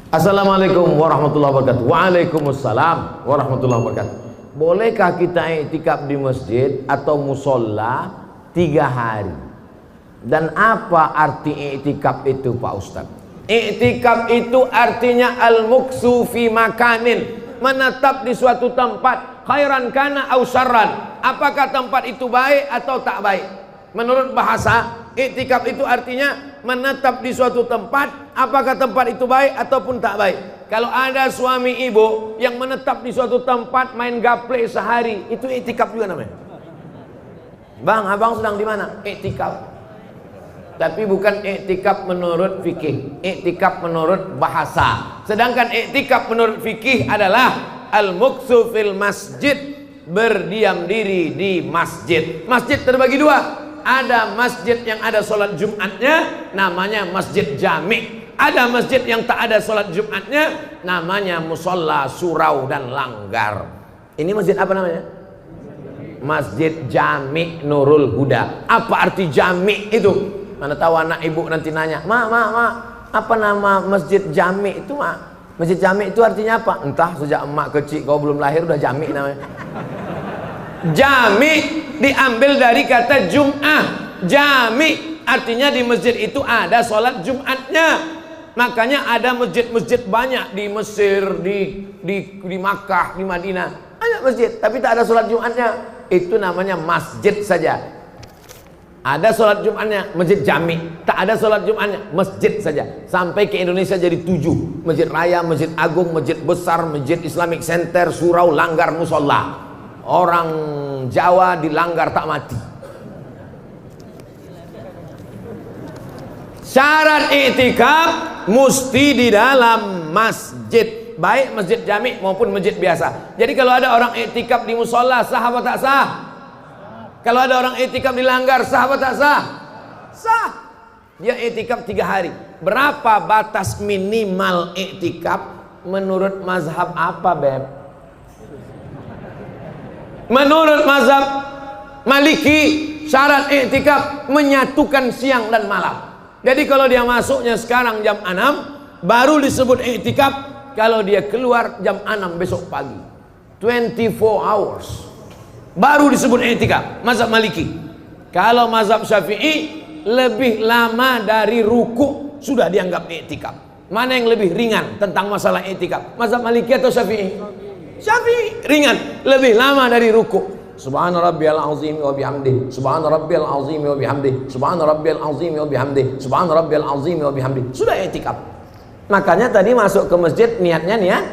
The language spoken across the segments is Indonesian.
Assalamualaikum warahmatullahi wabarakatuh. Waalaikumsalam warahmatullahi wabarakatuh. Bolehkah kita iktikaf di masjid atau musola 3 hari? Dan apa arti iktikaf itu, Pak Ustadz? Iktikaf itu artinya al-muksu fi makanin, menetap di suatu tempat, khairan kana au syarran. Apakah tempat itu baik atau tak baik? Menurut bahasa, iktikaf itu artinya menetap di suatu tempat, apakah tempat itu baik ataupun tak baik. Kalau ada suami ibu yang menetap di suatu tempat main gaple sehari, itu iktikaf juga namanya. Bang, abang sedang di mana? Iktikaf. Tapi bukan iktikaf menurut fikih, iktikaf menurut bahasa. Sedangkan iktikaf menurut fikih adalah al-muksu fil masjid, berdiam diri di masjid. Masjid terbagi 2. Ada masjid yang ada sholat Jumatnya, namanya masjid jami'. Ada masjid yang tak ada sholat Jumatnya, namanya musola, surau dan langgar. Ini masjid apa namanya? Masjid Jami' Nurul Huda. Apa arti jami' itu? Mana tahu anak ibu nanti nanya, Ma, apa nama masjid jami' itu, Ma? Masjid jami' itu artinya apa? Entah, sejak emak kecil kau belum lahir udah jami' namanya. Jami' diambil dari kata Jum'ah. Jami' artinya di masjid itu ada sholat Jumatnya. Makanya ada masjid-masjid banyak di Mesir, di Makkah, di Madinah. Ada masjid, tapi tak ada sholat Jumatnya. Itu namanya masjid saja. Ada sholat Jumatnya, masjid jami'. Tak ada sholat Jumatnya, masjid saja. Sampai ke Indonesia jadi 7. Masjid Raya, Masjid Agung, Masjid Besar, Masjid Islamic Center, surau, langgar, musola. Orang Jawa dilanggar tak mati. Syarat iktikaf mesti di dalam masjid, baik masjid jami' maupun masjid biasa. Jadi kalau ada orang iktikaf di musola, sah apa tak sah? Kalau ada orang iktikaf di langgar, sah apa tak sah? Sah. Dia iktikaf 3 hari. Berapa batas minimal iktikaf menurut mazhab apa, Beb? Menurut mazhab Maliki, syarat iktikaf menyatukan siang dan malam. Jadi kalau dia masuknya sekarang jam 6, baru disebut iktikaf kalau dia keluar jam 6 besok pagi. 24 hours. Baru disebut iktikaf, mazhab Maliki. Kalau mazhab Syafi'i, lebih lama dari ruku sudah dianggap iktikaf. Mana yang lebih ringan tentang masalah iktikaf? Mazhab Maliki atau Syafi'i? Syafi'i ringan, lebih lama dari ruku. Subhana rabbiyal azim wa bihamdihi, subhana rabbiyal azim wa bihamdihi, subhana rabbiyal azim wa bihamdihi, subhana rabbiyal azim wa bihamdihi. Sudah iktikaf. Makanya tadi masuk ke masjid niatnya niat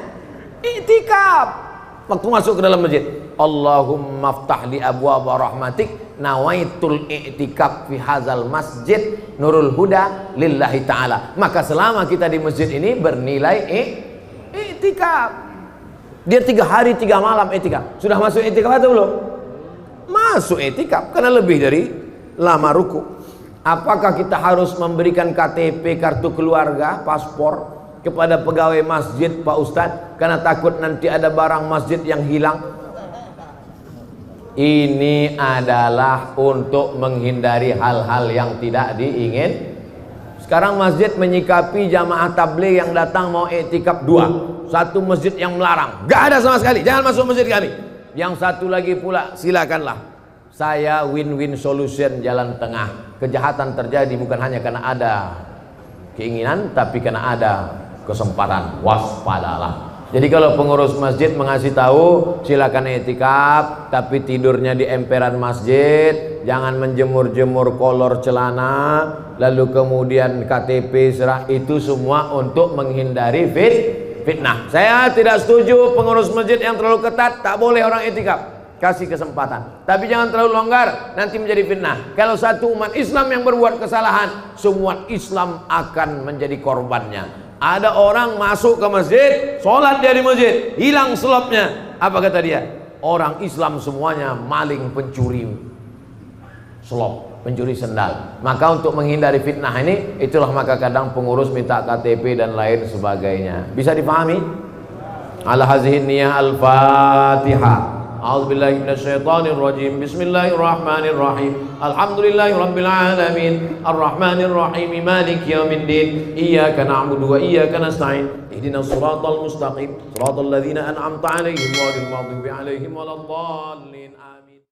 iktikaf. Waktu masuk ke dalam masjid, Allahumma ftah li abwaaba rahmatik, nawaitul i'tikaf fi hadzal masjid Nurul Huda lillahi ta'ala. Maka selama kita di masjid ini bernilai i'tikaf. Dia 3 hari 3 malam i'tikaf. Sudah masuk i'tikaf atau belum? Masuk i'tikaf karena lebih dari lama ruku. Apakah kita harus memberikan KTP, kartu keluarga, paspor kepada pegawai masjid, Pak Ustadz, karena takut nanti ada barang masjid yang hilang? Ini adalah untuk menghindari hal-hal yang tidak diingin. Sekarang masjid menyikapi jamaah tabligh yang datang mau iktikaf 2. Satu masjid yang melarang, gak ada sama sekali, jangan masuk masjid kami. Yang satu lagi pula, silakanlah. Saya win-win solution, jalan tengah. Kejahatan terjadi bukan hanya karena ada keinginan, tapi karena ada kesempatan. Waspadalah. Jadi kalau pengurus masjid mengasih tahu silakan iktikaf, tapi tidurnya di emperan masjid, jangan menjemur-jemur kolor celana, lalu kemudian KTP serah, itu semua untuk menghindari fitnah. Saya tidak setuju pengurus masjid yang terlalu ketat, tak boleh orang iktikaf. Kasih kesempatan, tapi jangan terlalu longgar, nanti menjadi fitnah. Kalau satu umat Islam yang berbuat kesalahan, semua Islam akan menjadi korbannya. Ada orang masuk ke masjid, sholat dia di masjid, hilang selopnya. Apa kata dia? Orang Islam semuanya maling, pencuri selop, pencuri sendal. Maka untuk menghindari fitnah ini, itulah maka kadang pengurus minta KTP dan lain sebagainya. Bisa dipahami? Ala hazihin niyah al-Fatihah. A'udzubillahi minasyaitonirrajim. Bismillahirrahmanirrahim. Alhamdulillahirabbil alamin. Arrahmanirrahim. Maliki yaumiddin. Iyyaka na'budu wa iyyaka nasta'in. Ihdinas siratal mustaqim. Siratal ladzina an'amta 'alaihim ghairil maghdubi 'alaihim waladdallin. Amin.